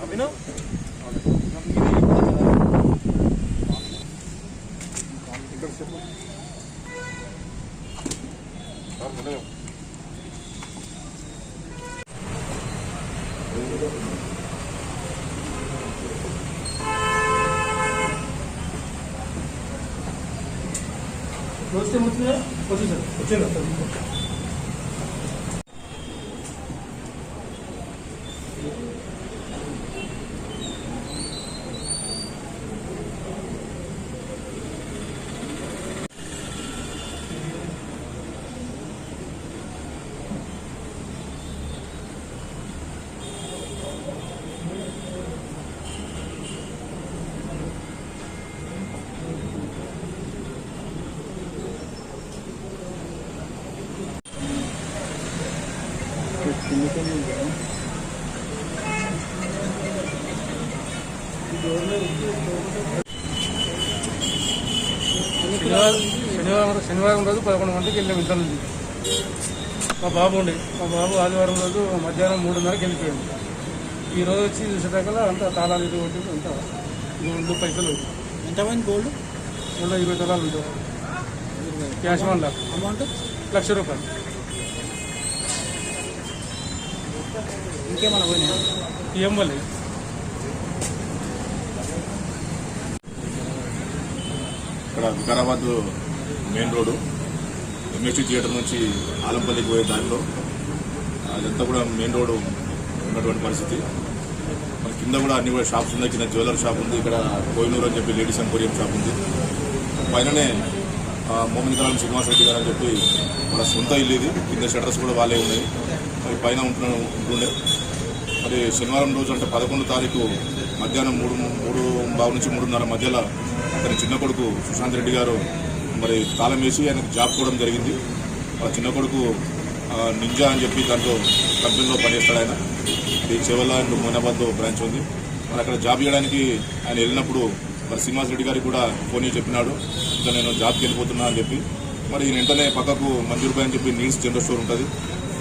అభినవ్ ఇక్కడ చెప్పు వచ్చిందా వచ్చిందా సార్ శనివారం రోజు 11 గంటలకు వెళ్ళాము ఇంట్లో నుంచి. మా బాబు ఆదివారం రోజు మధ్యాహ్నం 3:30కి వెళ్ళిపోయాము. ఈ రోజు వచ్చి చూసేదాకా అంతా తాళాలు ఇది కొట్టి అంతా గోల్డ్ పైసలు. ఎంతమంది గోల్డ్? 20 తులాలు ఉంటాయి. Cash 1 lakh, amount ₹1,00,000. ఇంకేమన్నా పోయినా? ఏం వల్లే ఇక్కడ Vikarabad main road MST theatre నుంచి ఆలంపల్లికి పోయే దారిలో అదంతా కూడా మెయిన్ రోడ్డు ఉన్నటువంటి పరిస్థితి. మన కింద కూడా అన్ని కూడా షాప్స్ ఉన్నాయి. కింద జ్యువెలరీ షాప్ ఉంది, ఇక్కడ కోహినూర్ అని చెప్పి లేడీస్ ఎంపోరియం షాప్ ఉంది. పైననే మోమిన్ కలాం శ్రీనివాస్ రెడ్డి గారు అని చెప్పి వాళ్ళ సొంత ఇల్లు ఇది. కింద షటర్స్ కూడా వాళ్ళే ఉన్నాయి. మరి పైన ఉంటుండే. మరి శనివారం రోజు అంటే 11వ తారీఖు మధ్యాహ్నం 3:15 నుంచి 3:30 మధ్యలో అతని చిన్న కొడుకు సుశాంత్ రెడ్డి గారు మరి తాళం వేసి ఆయనకు జాబ్ పోవడం జరిగింది. వాళ్ళ చిన్న కొడుకు నింజా అని చెప్పి దాంట్లో కంపెనీలో పనిచేస్తాడు. ఆయన ఇది చెవెల్ల అండ్ మోనాబాద్లో బ్రాంచ్ ఉంది. మరి అక్కడ జాబ్ చేయడానికి ఆయన వెళ్ళినప్పుడు మరి శ్రీనివాస్ రెడ్డి గారికి కూడా ఫోన్ చేసి చెప్పినాడు, ఇంకా నేను జాబ్కి వెళ్ళిపోతున్నా అని చెప్పి. మరి వెంటనే పక్కకు మంజూరుపై అని చెప్పి నీడ్స్ జనరల్ స్టోర్ ఉంటుంది.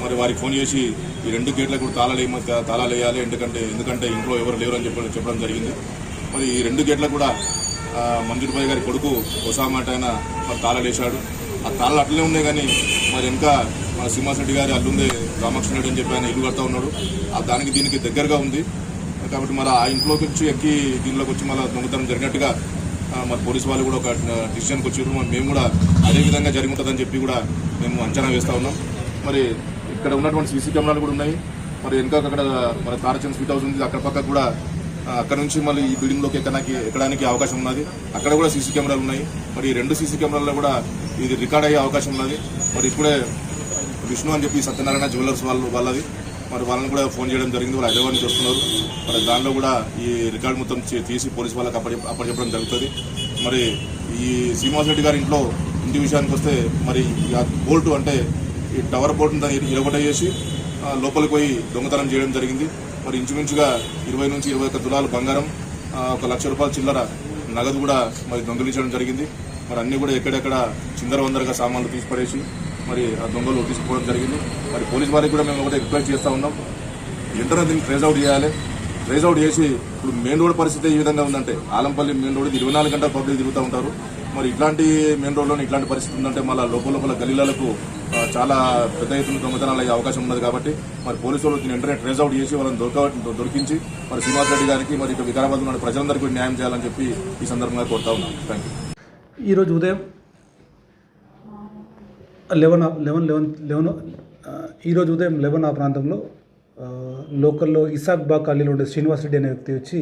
మరి వారికి ఫోన్ చేసి ఈ 2 గేట్లకు కూడా తాళాలు వేయాలి, ఎందుకంటే ఇంట్లో ఎవరు లేరు అని చెప్పడం జరిగింది. మరి ఈ 2 గేట్లకు కూడా మంజూరుపై గారి కొడుకు ఒసామాట ఆయన మరి తాళాలు వేశాడు. ఆ తాళాలు అట్లనే ఉన్నాయి, కానీ మరి ఇంకా మన శ్రీనివాస్ రెడ్డి గారి అల్లుందే రామకృష్ణ రెడ్డి అని చెప్పి ఆయన ఇల్లు కడతా ఉన్నాడు. దానికి దీనికి దగ్గరగా ఉంది కాబట్టి మరి ఆ ఇంట్లోకి వచ్చి ఎక్కి దీనిలోకి వచ్చి మళ్ళీ దొంగతనం జరిగినట్టుగా మరి పోలీసు వాళ్ళు కూడా ఒక డిసిషన్కి వచ్చారు. మరి మేము కూడా అదే విధంగా జరిగి ఉంటుందని చెప్పి కూడా మేము అంచనా వేస్తూ ఉన్నాం. మరి ఇక్కడ ఉన్నటువంటి సీసీ కెమెరాలు కూడా ఉన్నాయి. మరి ఇంకా అక్కడ మన తారచంద్ స్వీట్ హౌస్ ఉంది, అక్కడ పక్కకు కూడా అక్కడ నుంచి మళ్ళీ ఈ బిల్డింగ్లోకి ఎక్కడానికి అవకాశం ఉన్నది. అక్కడ కూడా సీసీ కెమెరాలు ఉన్నాయి. మరి 2 సీసీ కెమెరాల్లో కూడా ఇది రికార్డ్ అయ్యే అవకాశం ఉన్నది. మరి ఇప్పుడే విష్ణు అని చెప్పి సత్యనారాయణ జ్యువెలర్స్ వాళ్ళది మరి వాళ్ళని కూడా ఫోన్ చేయడం జరిగింది. వాళ్ళు హైదరాబాద్ నుంచి వస్తున్నారు. మరి దానిలో కూడా ఈ రికార్డు మొత్తం తీసి పోలీసు వాళ్ళకి అప్పచెప్పడం జరుగుతుంది. మరి ఈ శ్రీనివాస్ రెడ్డి గారి ఇంటి విషయానికి వస్తే మరి బోల్టు అంటే ఈ టవర్ బోల్ట్ని ఇరగొట్టేసి లోపలికి పోయి దొంగతనం చేయడం జరిగింది. మరి ఇంచుమించుగా 20 నుంచి 21 తులాలు బంగారం, ₹1,00,000 చిల్లర నగదు కూడా మరి దొంగిలించడం జరిగింది. మరి అన్ని కూడా ఎక్కడెక్కడ చిందరవందరగా సామాన్లు తీసిపడేసి మరి ఆ దొంగలు తీసుకుపోవడం జరిగింది. మరి పోలీస్ వారికి కూడా మేము ఒకటే రిక్వెస్ట్ చేస్తూ ఉన్నాం, వెంటనే దీన్ని ట్రేస్ అవుట్ చేయాలి. ట్రేస్ అవుట్ చేసి ఇప్పుడు మెయిన్ రోడ్ పరిస్థితి ఈ విధంగా ఉందంటే ఆలంపల్లి మెయిన్ రోడ్ 24 గంటల పబ్లిక్ తిరుగుతూ ఉంటారు. మరి ఇట్లాంటి మెయిన్ రోడ్లో ఇట్లాంటి పరిస్థితి ఉందంటే మళ్ళీ లోపల గలీలకు చాలా పెద్ద ఎత్తున దొంగతనాలు అయ్యే అవకాశం ఉన్నది. కాబట్టి మరి పోలీసులు దీన్ని వెంటనే ట్రేస్ అవుట్ చేసి వాళ్ళని దొరికించి మరి శ్రీనివాస్ రెడ్డి గారికి మరి ఇక వికారాబాద్ ఉన్న ప్రజలందరికీ న్యాయం చేయాలని చెప్పి ఈ సందర్భంగా కోరుతా ఉన్నాను. Thank you. ఈరోజు ఉదయం 11 ఆ ప్రాంతంలో లోకల్లో ఇసాక్ బాగ్ కాలనీలో ఉండే శ్రీనివాస్ రెడ్డి అనే వ్యక్తి వచ్చి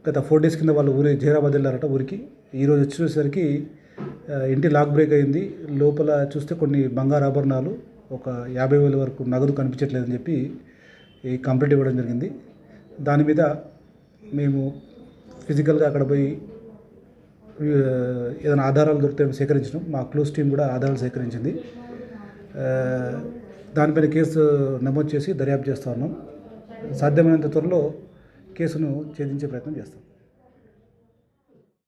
గత 4 డేస్ కింద వాళ్ళు జైరాబాద్ వెళ్ళారట ఊరికి. ఈరోజు వచ్చేసరికి ఇంటి లాక్ బ్రేక్ అయింది. లోపల చూస్తే కొన్ని బంగారు ఆభరణాలు, ఒక 50,000 వరకు నగదు కనిపించట్లేదని చెప్పి ఈ కంప్లైంట్ ఇవ్వడం జరిగింది. దాని మీద మేము ఫిజికల్గా అక్కడ పోయి ఏదైనా ఆధారాలు దొరికితే సేకరించడం, మా క్లోజ్ టీం కూడా ఆధారాలు సేకరించింది. దానిపైన కేసు నమోదు చేసి దర్యాప్తు చేస్తూ ఉన్నాం. సాధ్యమైనంత త్వరలో కేసును ఛేదించే ప్రయత్నం చేస్తాం.